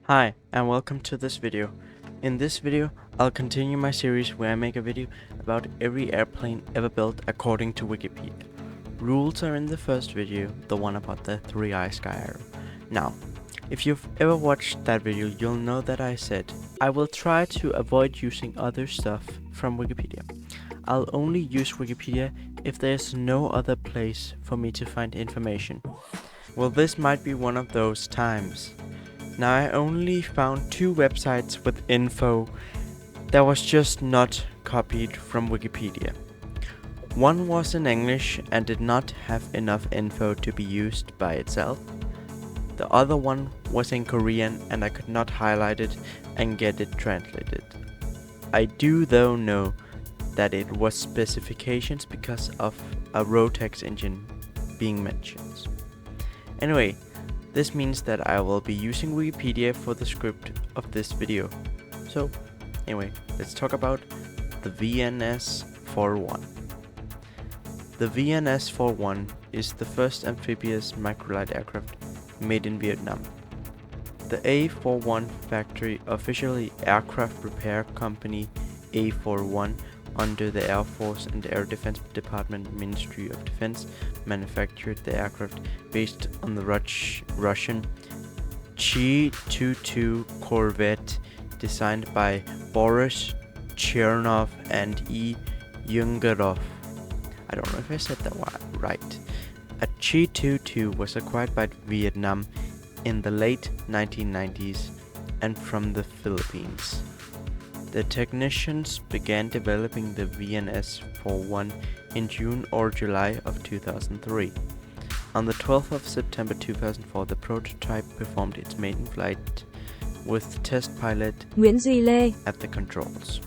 Hi and welcome to this video. In this video, I'll continue my series where I make a video about every airplane ever built according to Wikipedia. Rules are in the first video, the one about the three-eye sky arrow. Now, if you've ever watched that video, you'll know that I said I will try to avoid using other stuff from Wikipedia. I'll only use Wikipedia if there's no other place for me to find information. Well, this might be one of those times. Now, I only found 2 websites with info that was just not copied from Wikipedia. One was in English and did not have enough info to be used by itself. The other one was in Korean and I could not highlight it and get it translated. I do though know that it was specifications because of a Rotax engine being mentioned. Anyway, this means that I will be using Wikipedia for the script of this video. So, anyway, let's talk about the VNS-41. The VNS-41 is the first amphibious microlight aircraft made in Vietnam. The A41 Factory, officially Aircraft Repair Company A41, under the Air Force and Air Defense Department Ministry of Defense, manufactured the aircraft based on the Russian Chi-22 Corvette designed by Boris Chernov and E. Yungerov. I don't know if I said that right. A Chi-22 was acquired by Vietnam in the late 1990s and from the Philippines. The technicians began developing the VNS-41 in June or July of 2003. On the 12th of September 2004, the prototype performed its maiden flight with test pilot Nguyễn Duy Lê at the controls.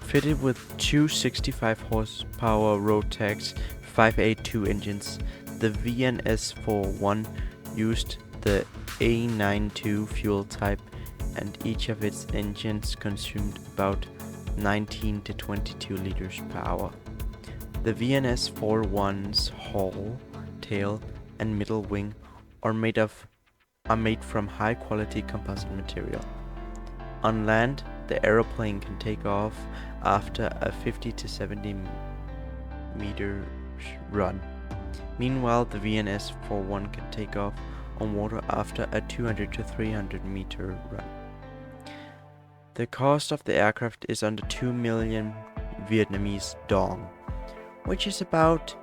Fitted with 2 65 horsepower Rotax 582 engines, the VNS-41 used the A92 fuel type, and each of its engines consumed about 19 to 22 liters per hour. The VNS-41's hull, tail, and middle wing are made from high quality composite material. On land, the aeroplane can take off after a 50 to 70 meter run. Meanwhile, the VNS-41 can take off on water after a 200 to 300 meter run. The cost of the aircraft is under 2 million Vietnamese dong, which is about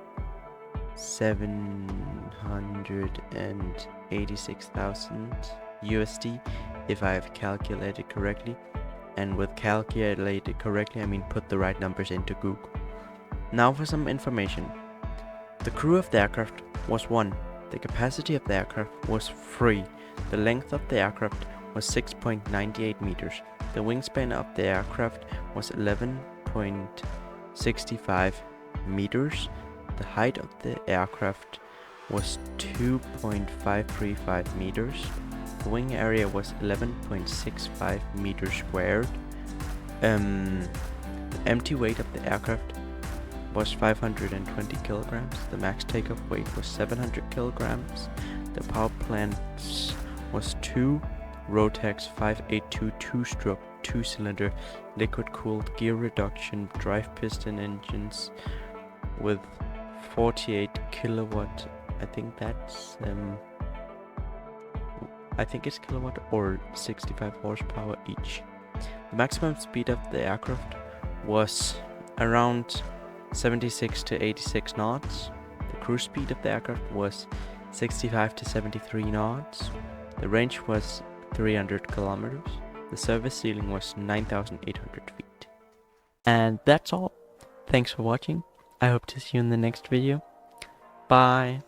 786,000 USD if I have calculated correctly. And with calculated correctly, I mean put the right numbers into Google. Now for some information. The crew of the aircraft was 1. The capacity of the aircraft was 3. The length of the aircraft was 6.98 meters. The wingspan of the aircraft was 11.65 meters. The height of the aircraft was 2.535 meters. The wing area was 11.65 meters squared. The empty weight of the aircraft was 520 kilograms. The max takeoff weight was 700 kilograms. The power plant was 2 Rotax 582 2-stroke 2-cylinder liquid-cooled gear reduction drive piston engines with 48 kilowatt. I think it's kilowatt or 65 horsepower each. The maximum speed of the aircraft was around 76 to 86 knots. The cruise speed of the aircraft was 65 to 73 knots. The range was 300 kilometers. The service ceiling was 9,800 feet. And that's all. Thanks for watching. I hope to see you in the next video. Bye.